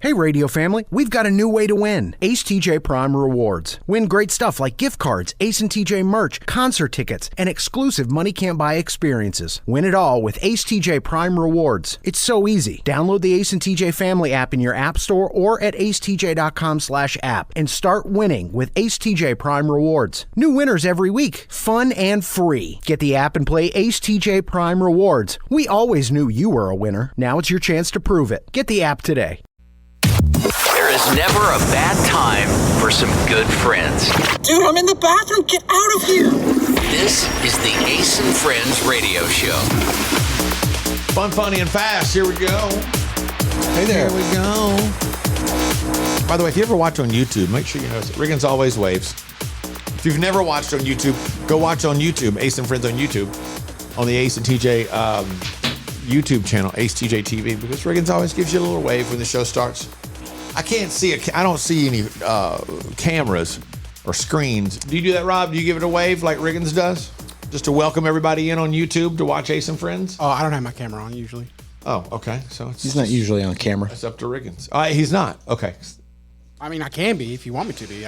Hey radio family, we've got a new way to win. Ace TJ Prime Rewards. Win great stuff like gift cards, Ace and TJ merch, concert tickets, and exclusive money can't buy experiences. Win it all with Ace TJ Prime Rewards. It's so easy. Download the Ace and TJ family app in your app store or at acetj.com/app and start winning with Ace TJ Prime Rewards. New winners every week. Fun and free. Get the app and play Ace TJ Prime Rewards. We always knew you were a winner. Now it's your chance to prove it. Get the app today. There is never a bad time for some good friends. Dude, I'm in the bathroom. Get out of here. This is the Ace and Friends radio show. Fun, funny, and fast. Here we go. Hey there. Here we go. By the way, if you ever watch on YouTube, make sure you notice Riggins always waves. If you've never watched on YouTube, go watch on YouTube, Ace and Friends on YouTube, on the Ace and TJ YouTube channel, Ace TJ TV, because Riggins always gives you a little wave when the show starts. I don't see any cameras or screens. Do you do that, Rob? Do you give it a wave like Riggins does? Just to welcome everybody in on YouTube to watch Ace and Friends? Oh, I don't have my camera on usually. Oh, okay. So he's not usually on camera. It's up to Riggins. He's not. Okay. I mean, I can be if you want me to be.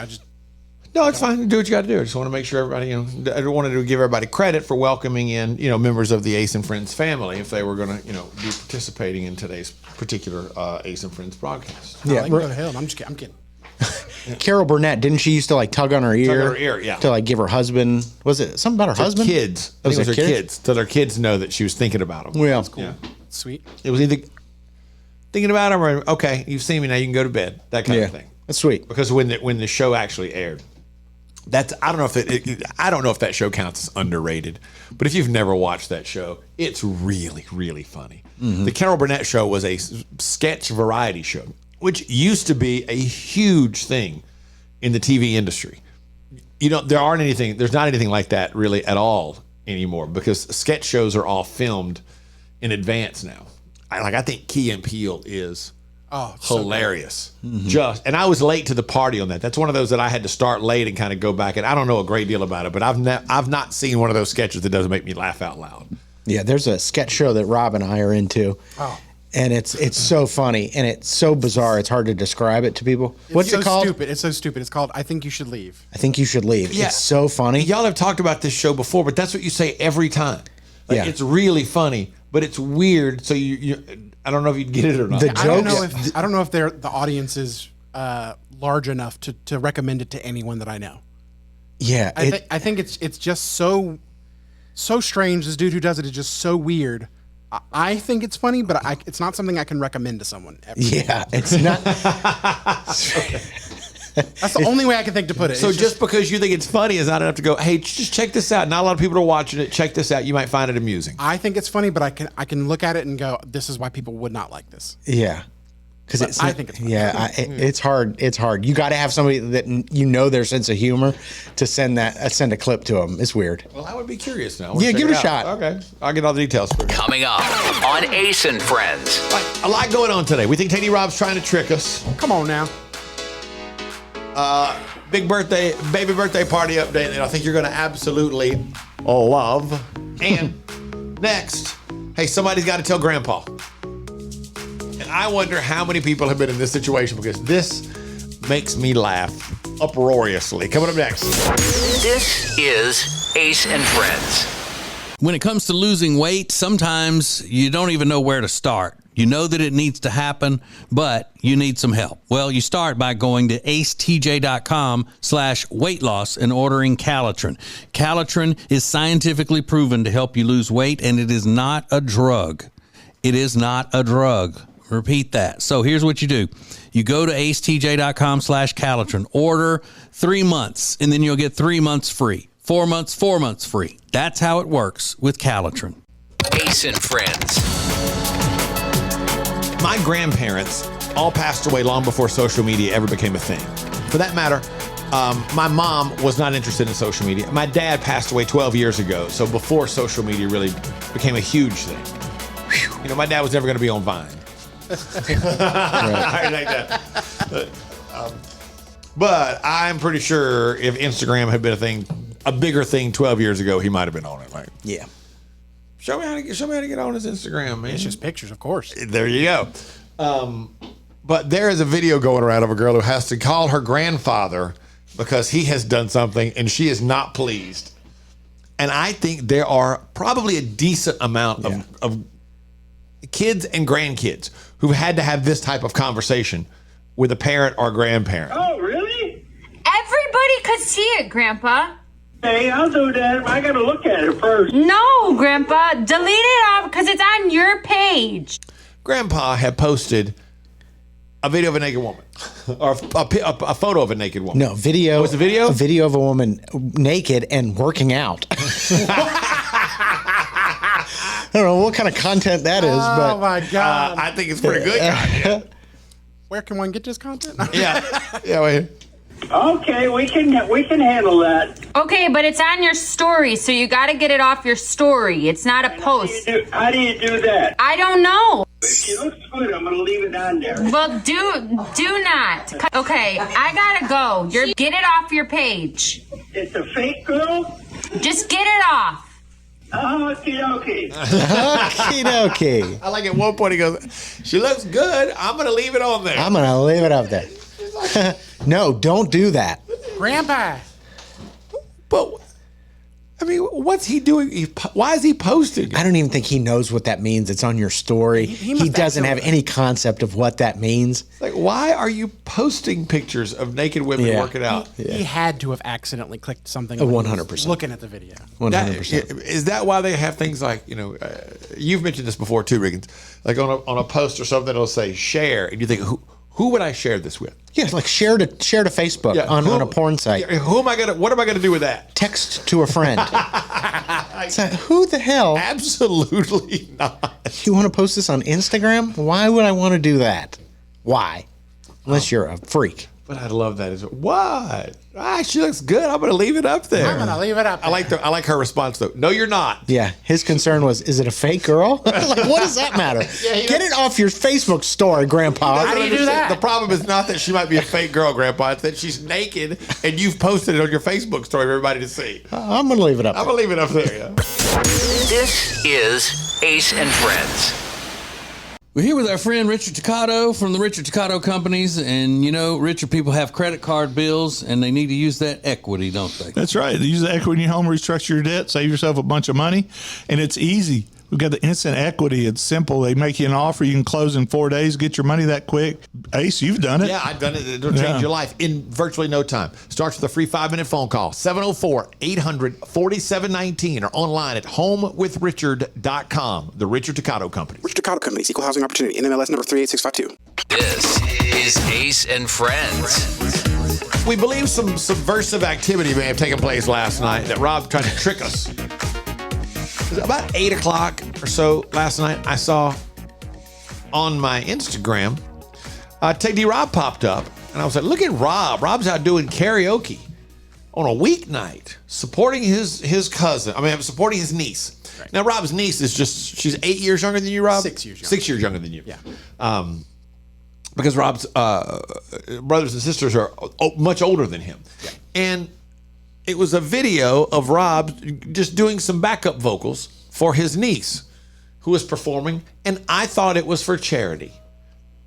No, it's fine. Do what you got to do. I just want to make sure everybody, I wanted to give everybody credit for welcoming in, members of the Ace and Friends family if they were going to, be participating in today's particular Ace and Friends broadcast. Yeah, go to hell. I'm kidding. Carol Burnett, didn't she used to tug on her ear? Tug on her ear, yeah. To give her husband, was it something about her husband? Kids. I think it was her kids. So their kids know that she was thinking about them. Well, that's cool. Yeah. Sweet. It was either thinking about them or, okay, you've seen me now, you can go to bed. That kind of thing. That's sweet. Because when the show actually aired, I don't know if that show counts as underrated, but if you've never watched that show, it's really, really funny. Mm-hmm. The Carol Burnett Show was a sketch variety show, which used to be a huge thing in the TV industry. There's not anything like that really at all anymore because sketch shows are all filmed in advance now. I think Key and Peele is hilarious. Mm-hmm. And I was late to the party on that. That's one of those that I had to start late and kind of go back. And I don't know a great deal about it, but I've not seen one of those sketches that doesn't make me laugh out loud. Yeah, there's a sketch show that Rob and I are into. Oh. And it's so funny and it's so bizarre. It's hard to describe it to people. What's it called? It's so stupid. It's called I Think You Should Leave. I Think You Should Leave. Yeah. It's so funny. Y'all have talked about this show before, but that's what you say every time. It's really funny, but it's weird. So you I don't know if you'd get it or not. I don't know if the audience is large enough to recommend it to anyone that I know. Yeah, I think it's just so strange. This dude who does it is just so weird. I think it's funny, but it's not something I can recommend to someone. Yeah, it's not. That's the only way I can think to put it. So just because you think it's funny is not enough to go, hey, just check this out. Not a lot of people are watching it. Check this out. You might find it amusing. I think it's funny, but I can look at it and go, this is why people would not like this. Yeah. Because I think it's funny. Yeah, it's hard. It's hard. You got to have somebody that their sense of humor to send a clip to them. It's weird. Well, I would be curious now. Yeah, give it a shot. Okay, I'll get all the details for you. Coming up on Ace and Friends. A lot going on today. We think Teddy Rob's trying to trick us. Come on now. Baby birthday party update that I think you're going to absolutely love. And next, hey, somebody's got to tell Grandpa. And I wonder how many people have been in this situation because this makes me laugh uproariously. Coming up next. This is Ace and Friends. When it comes to losing weight, sometimes you don't even know where to start. You know that it needs to happen, but you need some help. Well, you start by going to acetj.com/weight loss and ordering Calitrin. Calitrin is scientifically proven to help you lose weight, and it is not a drug. It is not a drug. Repeat that. So here's what you do. You go to acetj.com/Calitrin, order 3 months, and then you'll get 3 months free. 4 months free. That's how it works with Calitrin. Ace and Friends. My grandparents all passed away long before social media ever became a thing. For that matter, my mom was not interested in social media. My dad passed away 12 years ago, so before social media really became a huge thing. Whew. My dad was never going to be on Vine. I like that. But I'm pretty sure if Instagram had been a bigger thing 12 years ago, he might have been on it. Yeah. Show me how to get on his Instagram, man. It's just pictures, of course. There you go. But there is a video going around of a girl who has to call her grandfather because he has done something and she is not pleased. And I think there are probably a decent amount of kids and grandkids who've had to have this type of conversation with a parent or grandparent. Oh, really? Everybody could see it, Grandpa. Hey, I'll do that. I got to look at it first. No, Grandpa. Delete it off because it's on your page. Grandpa had posted a video of a naked woman, or a photo of a naked woman. No, video. Was the video? A video of a woman naked and working out. I don't know what kind of content that is, but Oh my God. I think it's pretty good content. Where can one get this content? Yeah, wait. Okay, we can handle that. Okay, but it's on your story, so you got to get it off your story. It's not a post. How do you do that? I don't know. If she looks good, I'm going to leave it on there. Well, do not. Okay, I gotta go. Get it off your page. It's a fake girl? Just get it off. Okie dokie. okie dokie. I like at one point he goes, "She looks good. I'm going to leave it on there." I'm going to leave it up there. No, don't do that. Grandpa. But I mean, what's he doing? Why is he posting? I don't even think he knows what that means. It's on your story. He He must doesn't have accidentally- any concept of what that means. Like, why are you posting pictures of naked women Yeah. working out? He had to have accidentally clicked something. 100%. Looking at the video. 100%. Is that why they have things like, you've mentioned this before too, Riggins, like on a post or something, it'll say share, and you think, who would I share this with? Yeah, like share to Facebook on a porn site. Yeah, what am I gonna do with that? Text to a friend. It's like, who the hell? Absolutely not. You want to post this on Instagram? Why would I want to do that? Why? Unless you're a freak. But I love that. What? She looks good. I'm gonna leave it up there. I'm gonna leave it up I like her response though. No, you're not. Yeah, his concern was, is it a fake girl? Like, what does that matter? Get it off your Facebook story, Grandpa. How do you do that? The problem is not that she might be a fake girl, Grandpa. It's that she's naked and you've posted it on your Facebook story for everybody to see. I'm going to leave it up. I'm gonna leave it up there. Yeah. This is Ace and Friends. We're here with our friend Richard Toccato from the Richard Toccato Companies. And, Richard, people have credit card bills and they need to use that equity, don't they? That's right. Use the equity in your home, restructure your debt, save yourself a bunch of money, and it's easy. We've got the instant equity. It's simple. They make you an offer. You can close in 4 days, get your money that quick. Ace, you've done it. Yeah, I've done it. It'll change your life in virtually no time. Starts with a free 5-minute phone call, 704-800-4719, or online at homewithrichard.com. The Richard Toccato Company. Richard Toccato Companies, Equal Housing Opportunity, NMLS number 38652. This is Ace and Friends. We believe some subversive activity may have taken place last night that Rob tried to trick us. It was about 8 o'clock or so last night. I saw on my Instagram, Teddy Rob popped up, and I was like, look at Rob. Rob's out doing karaoke on a weeknight, supporting his cousin. Supporting his niece. Right. Now, Rob's niece is she's 8 years younger than you, Rob? 6 years younger. 6 years younger than you. Yeah. Because Rob's brothers and sisters are much older than him. Yeah. And it was a video of Rob just doing some backup vocals for his niece who was performing, and I thought it was for charity,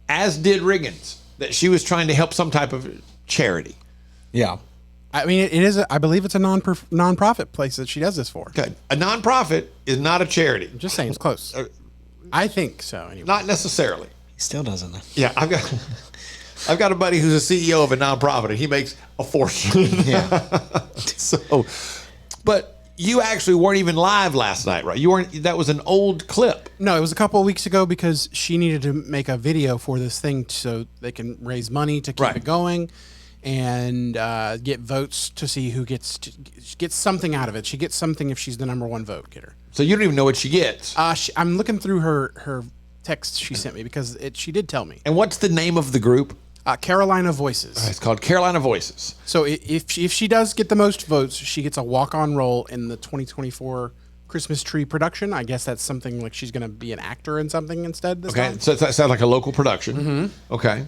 as did Riggins, that she was trying to help some type of charity. Yeah. I mean, it is. I believe it's a non-profit place that she does this for. Good. A nonprofit is not a charity. I'm just saying, it's close. I think so. Anyway. Not necessarily. He still doesn't know. Yeah, I've got a buddy who's a CEO of a nonprofit, and he makes a fortune. Yeah. But you actually weren't even live last night, right? You weren't. That was an old clip. No, it was a couple of weeks ago because she needed to make a video for this thing so they can raise money to keep it going and get votes to see who gets something out of it. She gets something if she's the number one vote getter. So you don't even know what she gets. I'm looking through her text she sent me because she did tell me. And what's the name of the group? Carolina Voices. It's called Carolina Voices. So if she does get the most votes, she gets a walk-on role in the 2024 Christmas tree production. I guess that's something like she's going to be an actor in something instead this time. So that sounds like a local production. Mm-hmm. Okay.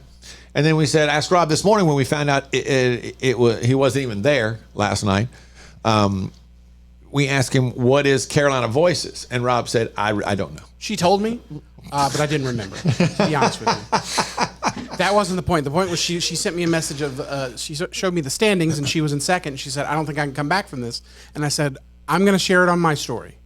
And then we asked Rob this morning when we found out he wasn't even there last night. We asked him, what is Carolina Voices? And Rob said, I don't know. She told me, but I didn't remember, to be honest with you. That wasn't the point. The point was she sent me a message of she showed me the standings and she was in second. She said, "I don't think I can come back from this." And I said, "I'm going to share it on my story."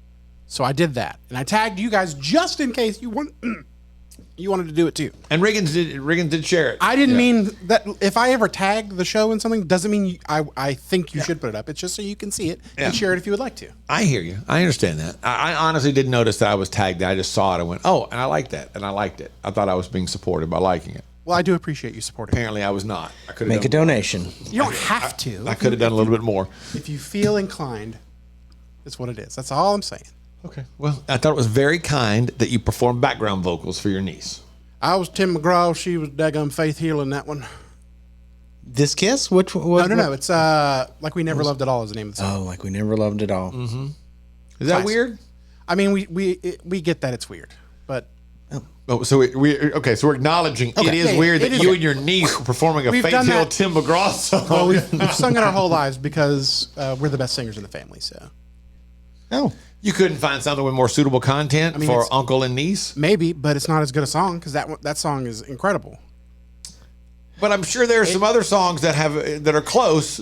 So I did that, and I tagged you guys just in case you wanted to do it too. And Riggins did share it. I didn't mean that. If I ever tag the show in something, doesn't mean I think you should put it up. It's just so you can see it and share it if you would like to. I hear you. I understand that. I honestly didn't notice that I was tagged. I just saw it and went, "Oh," and I liked that, and I liked it. I thought I was being supported by liking it. Well, I do appreciate you supporting. Apparently, I was not. I could make a donation. You don't have to. I could have done a little bit more. If you feel inclined, that's what it is. That's all I'm saying. Okay. Well, I thought it was very kind that you performed background vocals for your niece. I was Tim McGraw. She was daggum Faith Hill in that one. This Kiss? Which one? No. It's Like We Never Loved At All is the name of the song. Oh, Like We Never Loved At All. Mm-hmm. Is that weird? I mean, we get that it's weird, but so we're acknowledging it is weird that you and your niece are performing a Faith Hill Tim McGraw song. Well, we've sung it our whole lives because we're the best singers in the family. So, you couldn't find something with more suitable content for uncle and niece? Maybe, but it's not as good a song because that song is incredible. But I'm sure there are some other songs that are close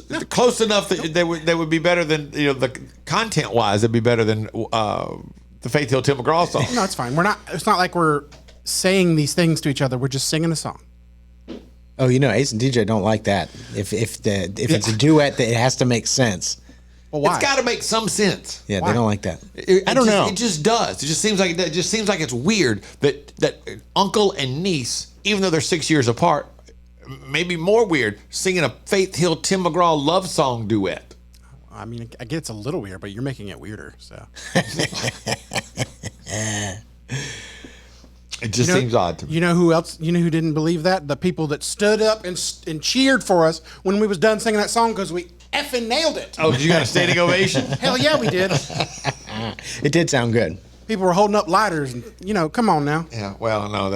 enough that they would be better than the content wise. They'd be better than the Faith Hill Tim McGraw song. No, it's fine. It's not like we're saying these things to each other. We're just singing a song. Oh, Ace and DJ don't like that. If it's a duet, it has to make sense. Well, why? It's got to make some sense. Yeah, why? They don't like that. I don't know. It just does. It just seems like it's weird that uncle and niece, even though they're 6 years apart, maybe more weird, singing a Faith Hill Tim McGraw love song duet. I mean, I get it's a little weird, but you're making it weirder. So it just seems odd to me. You know who else? You know who didn't believe that? The people that stood up and cheered for us when we was done singing that song because we effing nailed it. Oh, you got a standing ovation? Hell yeah, we did. It did sound good. People were holding up lighters, and come on now. Yeah, well, no,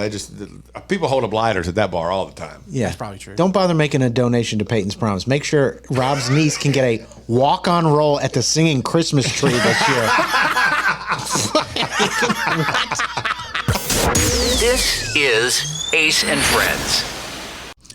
people hold up lighters at that bar all the time. Yeah, that's probably true. Don't bother making a donation to Peyton's Promise. Make sure Rob's niece can get a walk-on role at the singing Christmas tree this year. This is Ace and Friends.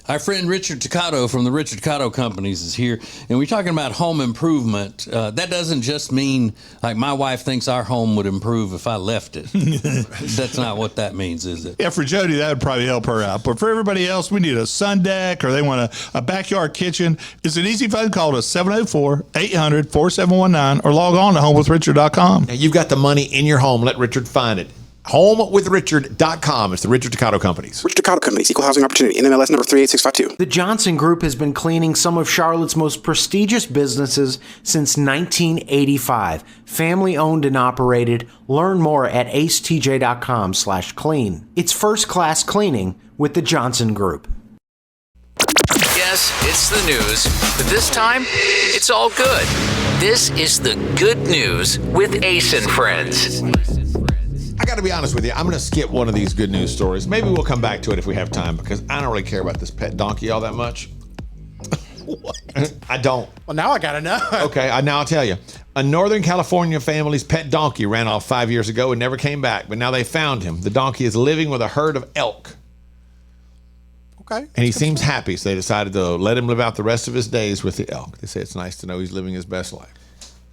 Our friend Richard Toccato from the Richard Toccato Companies is here, and we're talking about home improvement. That doesn't just mean, like, my wife thinks our home would improve if I left it. That's not what that means, is it? Yeah, for Jody, that would probably help her out. But for everybody else, we need a sun deck or they want a backyard kitchen. It's an easy phone call to 704-800-4719 or log on to homewithrichard.com. Now, you've got the money in your home. Let Richard find it. HomeWithRichard.com. It's the Richard Toccato Companies. Richard Toccato Companies, Equal Housing Opportunity, NMLS number 38652. The Johnson Group has been cleaning some of Charlotte's most prestigious businesses since 1985. Family owned and operated. Learn more at acetj.com/clean. It's first class cleaning with the Johnson Group. Yes, it's the news, but this time, it's all good. This is the good news with Ace and Friends. I got to be honest with you. I'm going to skip one of these good news stories. Maybe we'll come back to it if we have time because I don't really care about this pet donkey all that much. What? I don't. Well, now I got to know. Okay, now I'll tell you. A Northern California family's pet donkey ran off 5 years ago and never came back, but now they found him. The donkey is living with a herd of elk. Okay. And he seems happy, so they decided to let him live out the rest of his days with the elk. They say it's nice to know he's living his best life.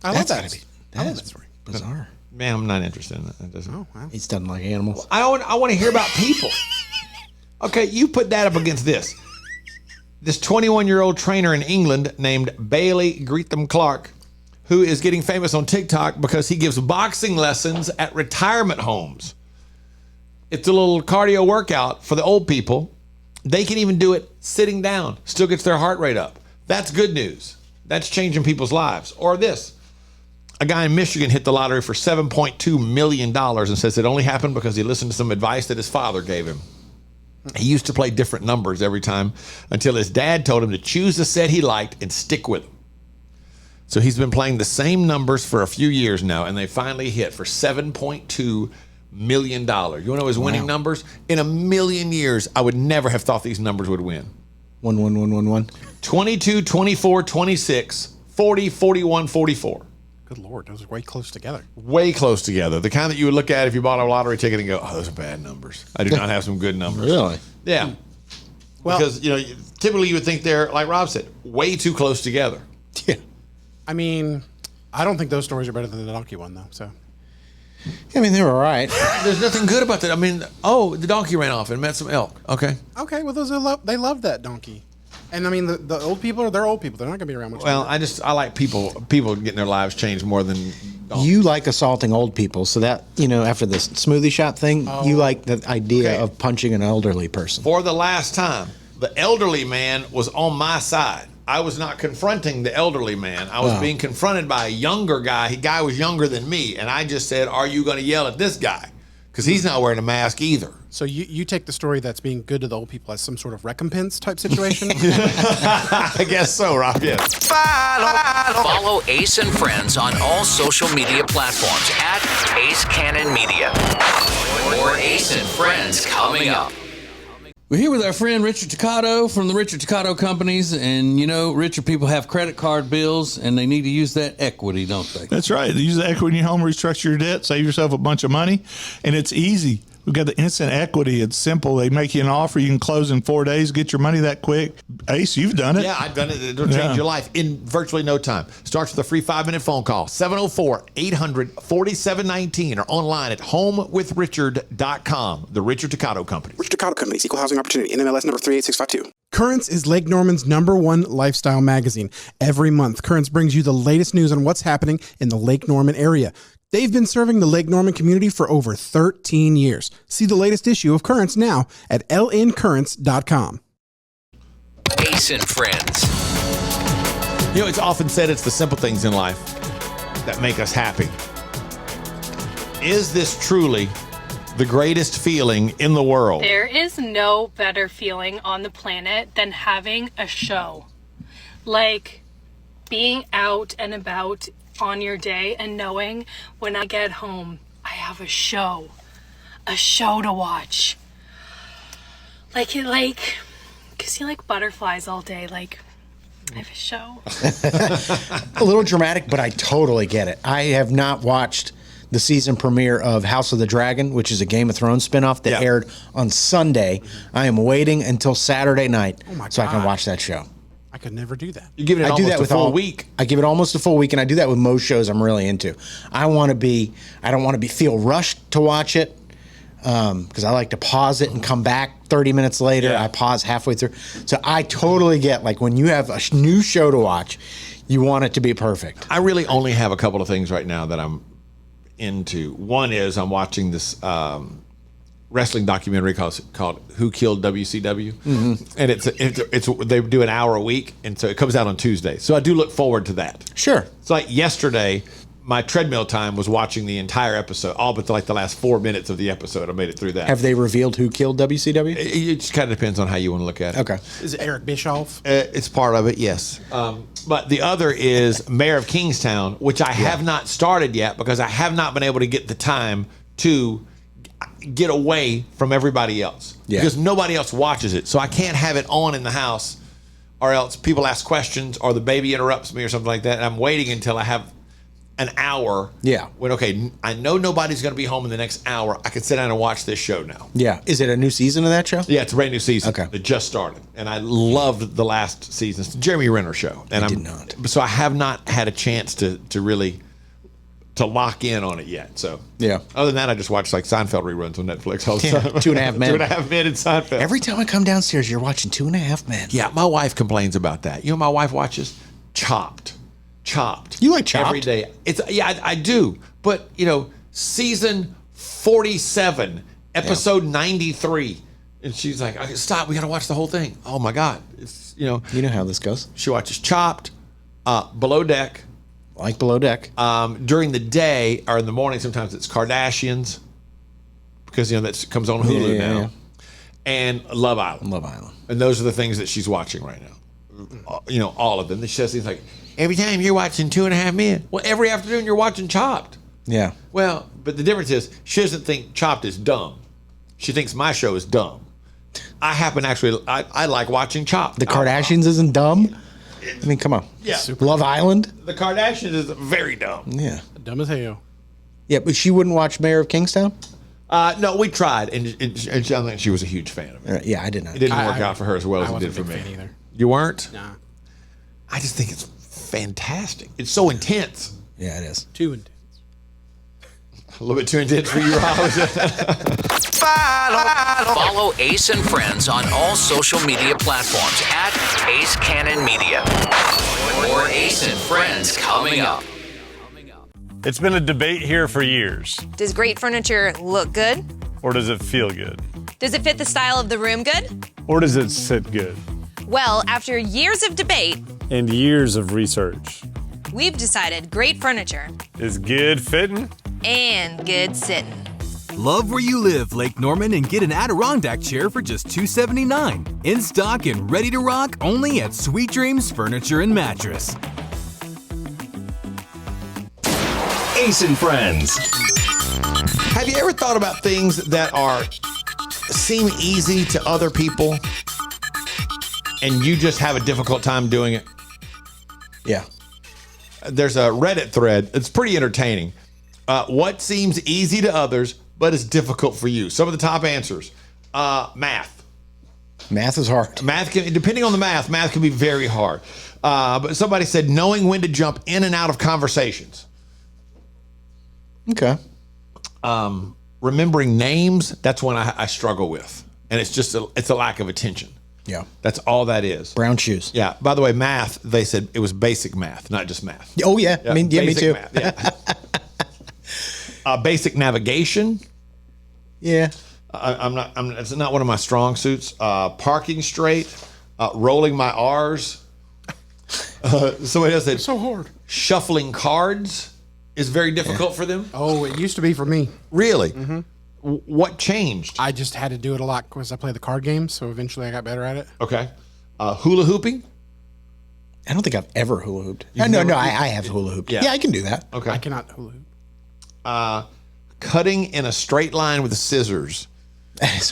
I love that. I love that story. Bizarre. Man, I'm not interested in that. Oh, wow. He doesn't like animals. I want to hear about people. Okay, you put that up against this. This 21-year-old trainer in England named Bailey Greetham Clark, who is getting famous on TikTok because he gives boxing lessons at retirement homes. It's a little cardio workout for the old people. They can even do it sitting down. Still gets their heart rate up. That's good news. That's changing people's lives. Or this. A guy in Michigan hit the lottery for $7.2 million and says it only happened because he listened to some advice that his father gave him. He used to play different numbers every time until his dad told him to choose the set he liked and stick with them. So he's been playing the same numbers for a few years now, and they finally hit for $7.2 million. You want to know his winning numbers? In a million years, I would never have thought these numbers would win. 1, 1, 1, 1, 1. 22, 24, 26, 40, 41, 44. Good Lord, those are way close together. Way close together. The kind that you would look at if you bought a lottery ticket and go, oh, those are bad numbers. I do not have some good numbers. Really? Yeah. Well- because typically you would think they're, like Rob said, way too close together. Yeah. I mean, I don't think those stories are better than the donkey one, though. So I mean, they were all right. There's nothing good about that. I mean, the donkey ran off and met some elk. Okay. okay, well, they love that donkey, and I mean the old people they're old people. They're not gonna be around much. Well, longer. I like people getting their lives changed more than donkeys. You like assaulting old people, so that after the smoothie shop thing, you like the idea Okay. of punching an elderly person. For the last time, the elderly man was on my side. I was not confronting the elderly man. I was being confronted by a younger guy. The guy was younger than me, and I just said, "Are you going to yell at this guy? Because he's not wearing a mask either." So you take the story that's being good to the old people as some sort of recompense type situation. I guess so, Rob. Yes. Follow Ace and Friends on all social media platforms at Ace Cannon Media. More Ace and Friends coming up. We're here with our friend Richard Toccato from the Richard Toccato Companies, and richer people have credit card bills, and they need to use that equity, don't they? That's right. Use the equity in your home, restructure your debt, save yourself a bunch of money, and it's easy. We've got the instant equity. It's simple. They make you an offer. You can close in 4 days, get your money that quick. Ace, you've done it. Yeah, I've done it. It'll change your life in virtually no time. Starts with a free 5-minute phone call, 704-800-4719, or online at homewithrichard.com. The Richard Toccato Company. Richard Toccato Companies, Equal Housing Opportunity, NMLS number 38652. Currents is Lake Norman's #1 lifestyle magazine. Every month, Currents brings you the latest news on what's happening in the Lake Norman area. They've been serving the Lake Norman community for over 13 years. See the latest issue of Currents now at lncurrents.com. Ace and Friends. It's often said it's the simple things in life that make us happy. Is this truly the greatest feeling in the world? There is no better feeling on the planet than having a show. Like being out and about on your day and knowing when I get home, I have a show to watch. Because you like butterflies all day, I have a show. A little dramatic, but I totally get it. I have not watched the season premiere of House of the Dragon, which is a Game of Thrones spinoff that aired on Sunday. I am waiting until Saturday night so I can watch that show. I could never do that. You give it almost a full week. I give it almost a full week, and I do that with most shows I'm really into. I don't want to feel rushed to watch it because I like to pause it and come back 30 minutes later. Yeah. I pause halfway through. So I totally get, when you have a new show to watch, you want it to be perfect. I really only have a couple of things right now that I'm into. One is I'm watching this wrestling documentary called "Who Killed WCW," and it's they do an hour a week, and so it comes out on Tuesday. So I do look forward to that. Sure. It's like yesterday, my treadmill time was watching the entire episode, all but the last 4 minutes of the episode. I made it through that. Have they revealed who killed WCW? It just kind of depends on how you want to look at it. Okay. Is it Eric Bischoff? It's part of it, yes. But the other is Mayor of Kingstown, which I have not started yet because I have not been able to get the time to get away from everybody else. Yeah. Because nobody else watches it. So I can't have it on in the house, or else people ask questions or the baby interrupts me or something like that. And I'm waiting until I have an hour. Yeah. When, I know nobody's going to be home in the next hour. I can sit down and watch this show now. Yeah. Is it a new season of that show? Yeah, it's a brand new season. Okay. It just started. And I loved the last season. It's the Jeremy Renner show. And I did not. So I have not had a chance to really lock in on it yet. So yeah. Other than that, I just watch Seinfeld reruns on Netflix all the time. 2.5 Men. 2.5 Men in Seinfeld. Every time I come downstairs, you're watching 2.5 Men. Yeah, my wife complains about that. My wife watches Chopped. You like Chopped? Every day. I do. But, season 47, episode 93. And she's like, stop, we got to watch the whole thing. Oh my God. It's, You know how this goes. She watches Chopped, Below Deck. Like Below Deck. During the day or in the morning, sometimes it's Kardashians because that comes on Hulu now. Yeah. And Love Island. And those are the things that she's watching right now. All of them. She says things like, every time you're watching 2.5 Men. Well, every afternoon you're watching Chopped. Yeah. Well, but the difference is she doesn't think Chopped is dumb. She thinks my show is dumb. I like watching Chopped. The Kardashians isn't dumb? I mean, come on. Yeah. Love Island? The Kardashians is very dumb. Yeah. Dumb as hell. Yeah, but she wouldn't watch Mayor of Kingstown? No, we tried, and I think she was a huge fan of it. Yeah, I did not. It didn't work out for her as well as it did for me. Either. You weren't? Nah. I just think it's fantastic. It's so intense. Yeah, it is. Too intense. A little bit too intense for you, Rob. Follow Ace and Friends on all social media platforms at Ace Cannon Media. More Ace and Friends coming up. It's been a debate here for years. Does great furniture look good? Or does it feel good? Does it fit the style of the room good? Or does it sit good? Well, after years of debate and years of research, we've decided great furniture is good fitting and good sitting. Love where you live, Lake Norman, and get an Adirondack chair for just $279. In stock and ready to rock only at Sweet Dreams Furniture and Mattress. Ace and Friends. Have you ever thought about things that seem easy to other people and you just have a difficult time doing it? Yeah. There's a Reddit thread. It's pretty entertaining. What seems easy to others but is difficult for you? Some of the top answers. Math. Math is hard. Depending on the math can be very hard. But somebody said knowing when to jump in and out of conversations. Okay. Remembering names, that's one I struggle with. And it's just it's a lack of attention. Yeah. That's all that is. Brown shoes. Yeah. By the way, math, they said it was basic math, not just math. Oh, yeah. I mean, yeah, me too. Math, yeah. Basic navigation. Yeah. It's not one of my strong suits. Parking straight. Rolling my R's. Somebody else said so hard. Shuffling cards is very difficult for them. Oh, it used to be for me. Really? Mm-hmm. What changed? I just had to do it a lot because I play the card games, so eventually I got better at it. Okay. Hula hooping? I don't think I've ever hula hooped. I have hula hooped. Yeah. Yeah, I can do that. Okay. I cannot hula hoop. Cutting in a straight line with scissors. That's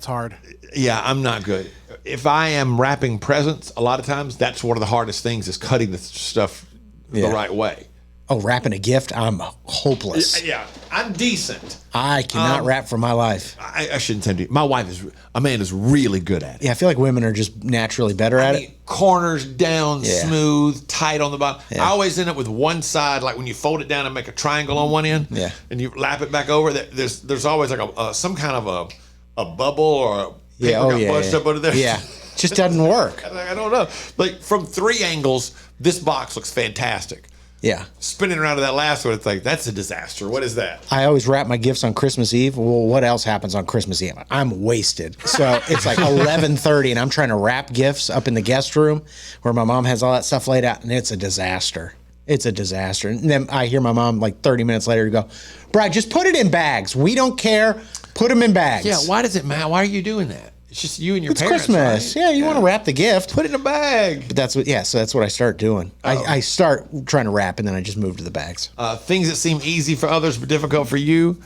hard. Yeah, I'm not good. If I am wrapping presents, a lot of times that's one of the hardest things is cutting the stuff the right way. Oh, wrapping a gift? I'm hopeless. Yeah, I'm decent. I cannot wrap for my life. I shouldn't say my wife is really good at it. Yeah, I feel like women are just naturally better at it. Corners down, Yeah. smooth, tight on the bottom. Yeah. I always end up with one side, like when you fold it down and make a triangle on one end, Yeah. and you lap it back over. There's always like some kind of a bubble or a paper got bunched up under there. Yeah, just doesn't work. I don't know. Like from 3 angles, this box looks fantastic. Yeah. Spinning around to that last one, it's like, that's a disaster. What is that? I always wrap my gifts on Christmas Eve. Well, what else happens on Christmas Eve? I'm wasted. So it's like 11:30 and I'm trying to wrap gifts up in the guest room where my mom has all that stuff laid out, and it's a disaster. It's a disaster. And then I hear my mom like 30 minutes later go, Brad, just put it in bags. We don't care. Put them in bags. Yeah, why does it matter? Why are you doing that? It's just you and your It's parents, Christmas. right? Yeah, you want to wrap the gift. Put it in a bag. But that's what I start doing. I start trying to wrap and then I just move to the bags. Things that seem easy for others but difficult for you.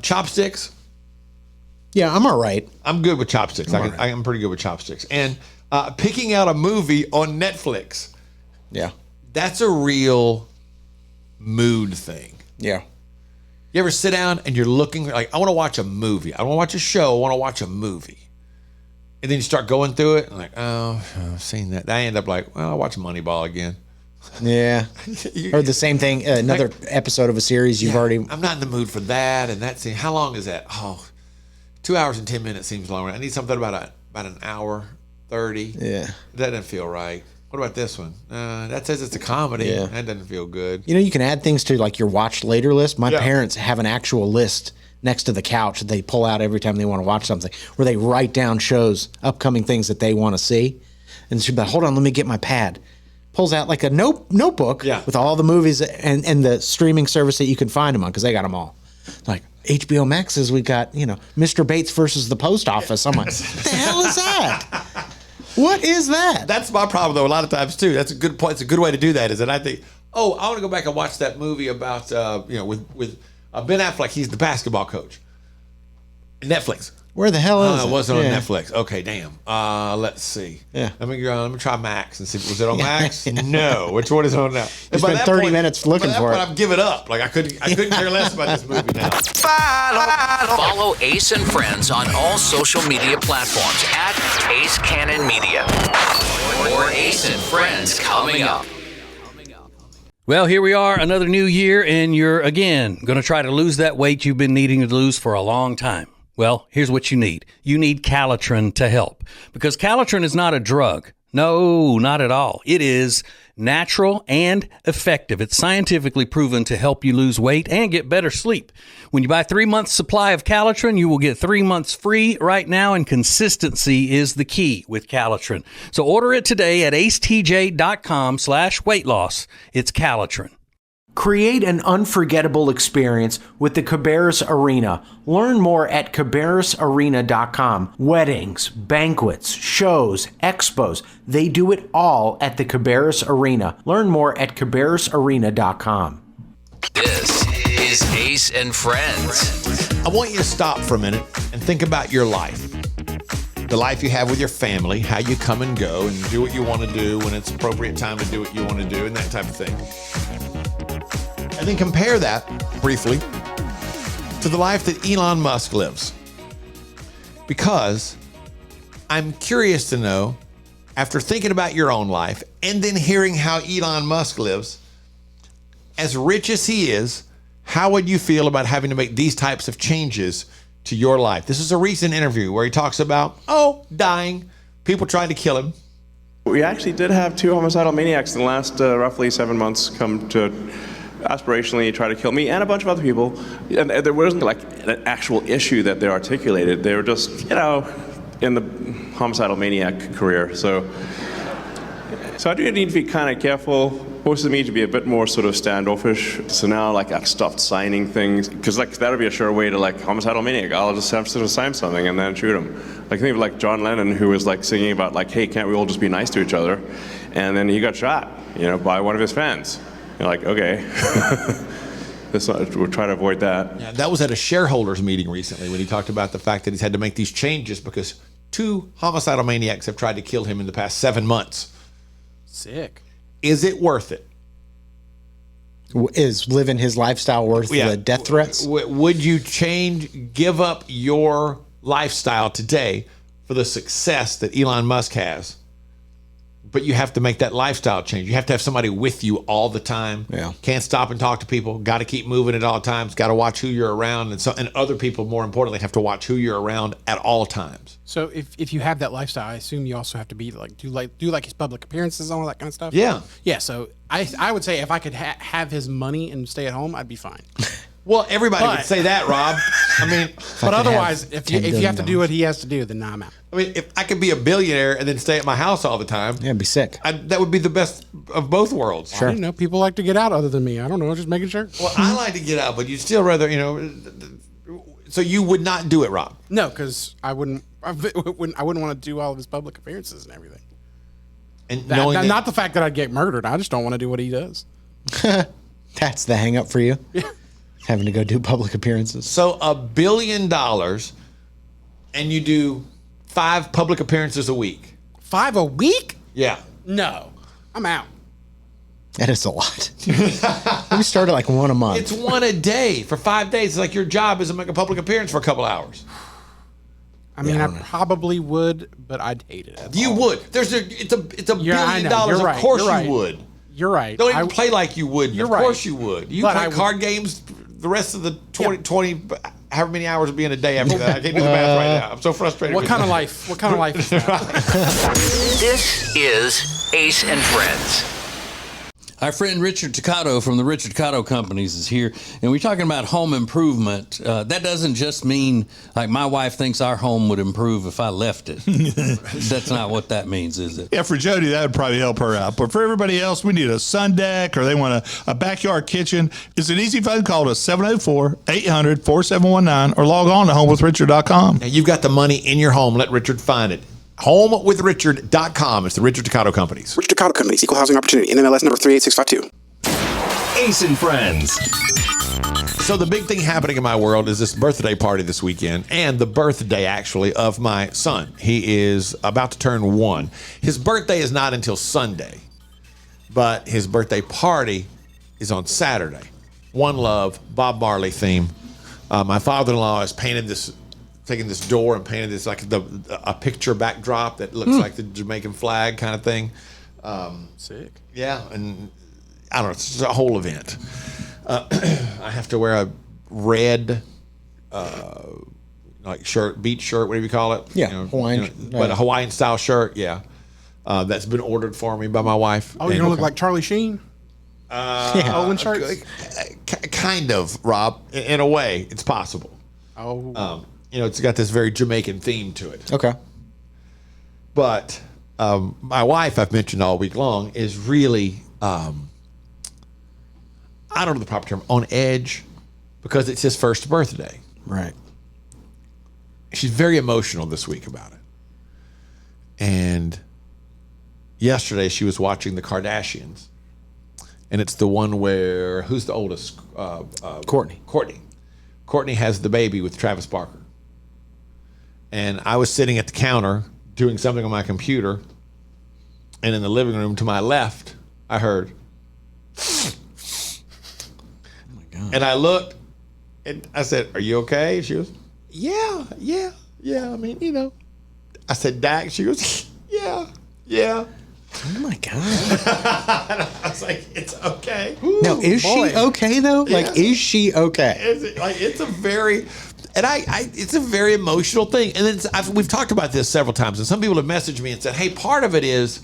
Chopsticks. Yeah, I'm all right. I'm good with chopsticks. I'm pretty good with chopsticks. And picking out a movie on Netflix. Yeah. That's a real mood thing. Yeah. You ever sit down and you're looking like, I want to watch a movie. I don't want to watch a show. I want to watch a movie. And then you start going through it and like, oh, I've seen that. I end up like, well, I'll watch Moneyball again. Yeah. Or the same thing, another episode of a series you've already... I'm not in the mood for that. And that scene, how long is that? Oh, 2 hours and 10 minutes seems long. I need something about an hour, 30. Yeah. That doesn't feel right. What about this one? That says it's a comedy. Yeah. That doesn't feel good. You know, you can add things to like your watch later list. My parents have an actual list next to the couch that they pull out every time they want to watch something, where they write down shows, upcoming things that they want to see. And she'll be like, hold on, let me get my pad. Pulls out like a notebook with all the movies and the streaming service that you can find them on, because they got them all. Like HBO Max says we got, Mr. Bates versus the Post Office. I'm like, what the hell is that? What is that? That's my problem, though, a lot of times, too. That's a good point. It's a good way to do that, is that I think, I want to go back and watch that movie about, with Ben Affleck. He's the basketball coach. Netflix. Where the hell is it? It wasn't on Netflix. Okay, damn. Let's see. Yeah. Let me try Max and see. Was it on Max? No. Which one is it on now? You spent 30 minutes looking for it. I've given up. Like I couldn't care less about this movie now. Follow Ace and Friends on all social media platforms at Ace Cannon Media. More Ace and Friends coming up. Well, here we are, another new year, and you're, again, going to try to lose that weight you've been needing to lose for a long time. Well, here's what you need. You need Calitrin to help, because Calitrin is not a drug. No, not at all. It is natural and effective. It's scientifically proven to help you lose weight and get better sleep. When you buy 3 months supply of Calitrin, you will get 3 months free right now, and consistency is the key with Calitrin. So order it today at acetj.com/weight loss. It's Calitrin. Create an unforgettable experience with the Cabarrus Arena. Learn more at cabarrusarena.com. Weddings, banquets, shows, expos, they do it all at the Cabarrus Arena. Learn more at cabarrusarena.com. This is Ace and Friends. I want you to stop for a minute and think about your life. The life you have with your family, how you come and go and do what you want to do when it's appropriate time to do what you want to do and that type of thing. And then compare that briefly to the life that Elon Musk lives. Because I'm curious to know, after thinking about your own life and then hearing how Elon Musk lives, as rich as he is, how would you feel about having to make these types of changes to your life? This is a recent interview where he talks about, dying, people trying to kill him. We actually did have 2 homicidal maniacs in the last roughly 7 months come to aspirationally try to kill me and a bunch of other people. And there wasn't like an actual issue that they articulated. They were just, in the homicidal maniac career. So I do need to be kind of careful. Forces me to be a bit more sort of standoffish. So now I've stopped signing things, because that would be a sure way to homicidal maniac. I'll just have to sign something and then shoot him. Think of John Lennon, who was singing about hey, can't we all just be nice to each other? And then he got shot, by one of his fans. You're okay. We'll try to avoid that. Yeah, that was at a shareholders meeting recently when he talked about the fact that he's had to make these changes because 2 homicidal maniacs have tried to kill him in the past 7 months. Sick. Is it worth it? Is living his lifestyle worth the death threats? Would you give up your lifestyle today for the success that Elon Musk has? But you have to make that lifestyle change. You have to have somebody with you all the time. Yeah. Can't stop and talk to people. Got to keep moving at all times. Got to watch who you're around. And other people, more importantly, have to watch who you're around at all times. So if you have that lifestyle, I assume you also have to be do his public appearances and all that kind of stuff? Yeah. Yeah, so I would say if I could have his money and stay at home, I'd be fine. Well, everybody would say that, Rob. But otherwise, if you have to do what he has to do, then I'm out. If I could be a billionaire and then stay at my house all the time, it'd be sick. That would be the best of both worlds. Sure. I don't know. People like to get out other than me. I don't know. Just making sure. Well, I like to get out, but you'd still rather, so you would not do it, Rob? No, because I wouldn't want to do all of his public appearances and everything. And not the fact that I'd get murdered. I just don't want to do what he does. That's the hang up for you? Yeah. Having to go do public appearances. So $1 billion and you do 5 public appearances a week. 5 a week? Yeah. No. I'm out. That is a lot. We started 1 a month. It's 1 a day for 5 days. It's your job is to make a public appearance for a couple hours. I probably would, but I'd hate it. You would. It's a $1 billion. Of course you would. You're right. Don't even play like you wouldn't. Of course you would. You play card games the rest of the 20 however many hours will be in a day after that. I can't do the math right now. I'm so frustrated. What kind of life is that? This is Ace and Friends. Our friend Richard Toccato from the Richard Toccato Companies is here, and we're talking about home improvement. That doesn't just mean my wife thinks our home would improve if I left it. That's not what that means, is it? Yeah, for Jody, that would probably help her out. But for everybody else, we need a sun deck or they want a backyard kitchen. It's an easy phone call to 704-800-4719 or log on to homewithrichard.com. Now, you've got the money in your home. Let Richard find it. HomeWithRichard.com. It's the Richard Toccato Companies. Richard Toccato Companies, Equal Housing Opportunity, NMLS number 38652. Ace and Friends. So the big thing happening in my world is this birthday party this weekend, and the birthday, actually, of my son. He is about to turn 1. His birthday is not until Sunday, but his birthday party is on Saturday. One Love, Bob Marley theme. My father-in-law has taken this door and painted this like a picture backdrop that looks like the Jamaican flag kind of thing. Sick. Yeah, and I don't know, it's a whole event. I have to wear a red like shirt, beach shirt, whatever you call it. Yeah, Hawaiian. But a Hawaiian style shirt, yeah. That's been ordered for me by my wife. Oh, you don't look like Charlie Sheen? Olin shirts? Kind of, Rob. In a way, it's possible. Oh. It's got this very Jamaican theme to it. Okay. But my wife, I've mentioned all week long, is really, I don't know the proper term, on edge because it's his first birthday. Right. She's very emotional this week about it. And yesterday she was watching The Kardashians. And it's the one where, who's the oldest? Courtney. Courtney has the baby with Travis Barker. And I was sitting at the counter doing something on my computer. And in the living room to my left, I heard. Oh my God. And I looked and I said, "Are you okay?" She goes, Yeah. I mean, I said, "Dax." She goes, Yeah. Oh my God. I was like, it's okay. Now, is she okay though? Yeah. Like, is she okay? It's a very, and it's a very emotional thing. And then we've talked about this several times, and some people have messaged me and said, hey, part of it is,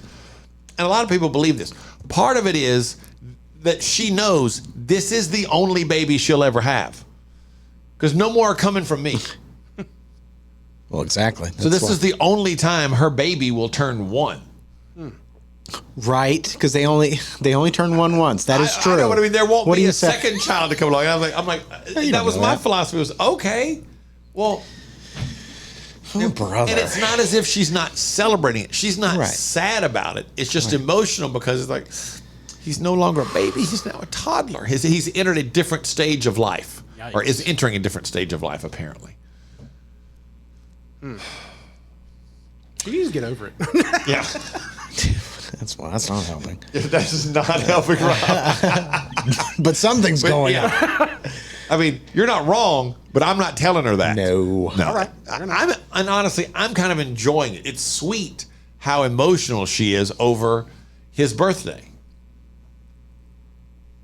and a lot of people believe this, part of it is that she knows this is the only baby she'll ever have. Because no more are coming from me. Well, exactly. So this is the only time her baby will turn 1. Right, because they only turn 1 once. That is true. I know what I mean. There won't What be do you a say? second child to come along. I'm like, that was my philosophy. Was okay. Well, brother. And it's not as if she's not celebrating it. She's not sad about it. It's just emotional because it's like he's no longer a baby. He's now a toddler. He's entered a different stage of life, or is entering a different stage of life, apparently. You just get over it. Yeah. That's not helping. That is not helping, Rob. But something's going on. I mean, you're not wrong, but I'm not telling her that. No. All right. And honestly, I'm kind of enjoying it. It's sweet how emotional she is over his birthday.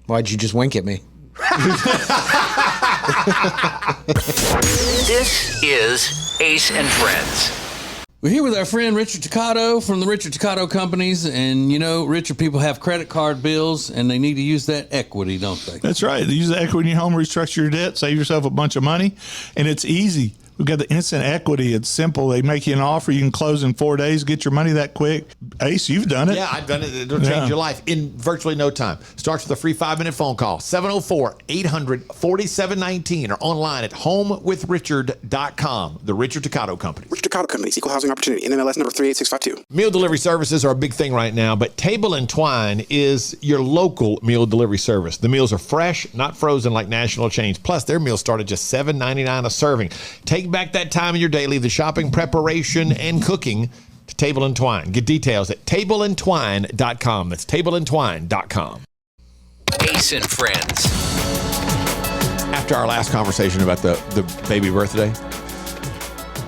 Why'd you just wink at me? This is Ace and Friends. We're here with our friend Richard Toccato from the Richard Toccato Companies. And, Richard, people have credit card bills, and they need to use that equity, don't they? That's right. Use the equity in your home, restructure your debt, save yourself a bunch of money, and it's easy. We've got the instant equity. It's simple. They make you an offer. You can close in 4 days, get your money that quick. Ace, you've done it. Yeah, I've done it. It'll change your life in virtually no time. Starts with a free 5-minute phone call, 704-800-4719, or online at homewithrichard.com. The Richard Toccato Company. Richard Toccato Company, Equal Housing Opportunity, NMLS number 38652. Meal delivery services are a big thing right now, but Table and Twine is your local meal delivery service. The meals are fresh, not frozen like national chains. Plus, their meals start at just $7.99 a serving. Take back that time in your day, leave the shopping, preparation, and cooking to Table and Twine. Get details at tableandtwine.com. That's tableandtwine.com. Ace and Friends. After our last conversation about the baby birthday,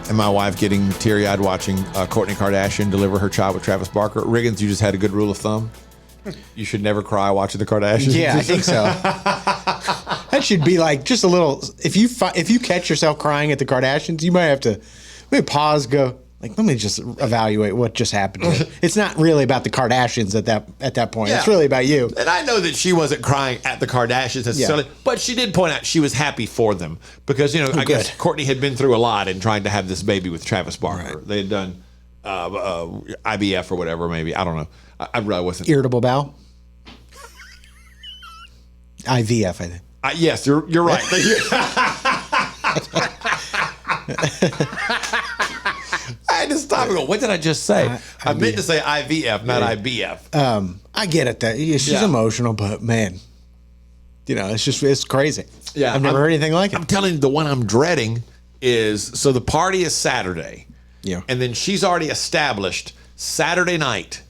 and my wife getting teary-eyed watching Kourtney Kardashian deliver her child with Travis Barker, Riggins, you just had a good rule of thumb. You should never cry watching the Kardashians. Yeah, I think so. That should be like just a little. If you catch yourself crying at the Kardashians, you might have to maybe pause, go like, let me just evaluate what just happened here. It's not really about the Kardashians at that point. Yeah. It's really about you. And I know that she wasn't crying at the Kardashians necessarily, but she did point out she was happy for them because I guess Kourtney had been through a lot in trying to have this baby with Travis Barker. Right. They had done IVF or whatever, maybe. I don't know. I really wasn't. Irritable bowel? IVF, I think. Yes, you're right. I had to stop and go, what did I just say? I meant to say IVF, not IBF. I get it. That she's emotional, but man, it's crazy. Yeah, I've never heard anything like it. I'm telling you, the one I'm dreading is, so the party is Saturday. Yeah. And then she's already established Saturday night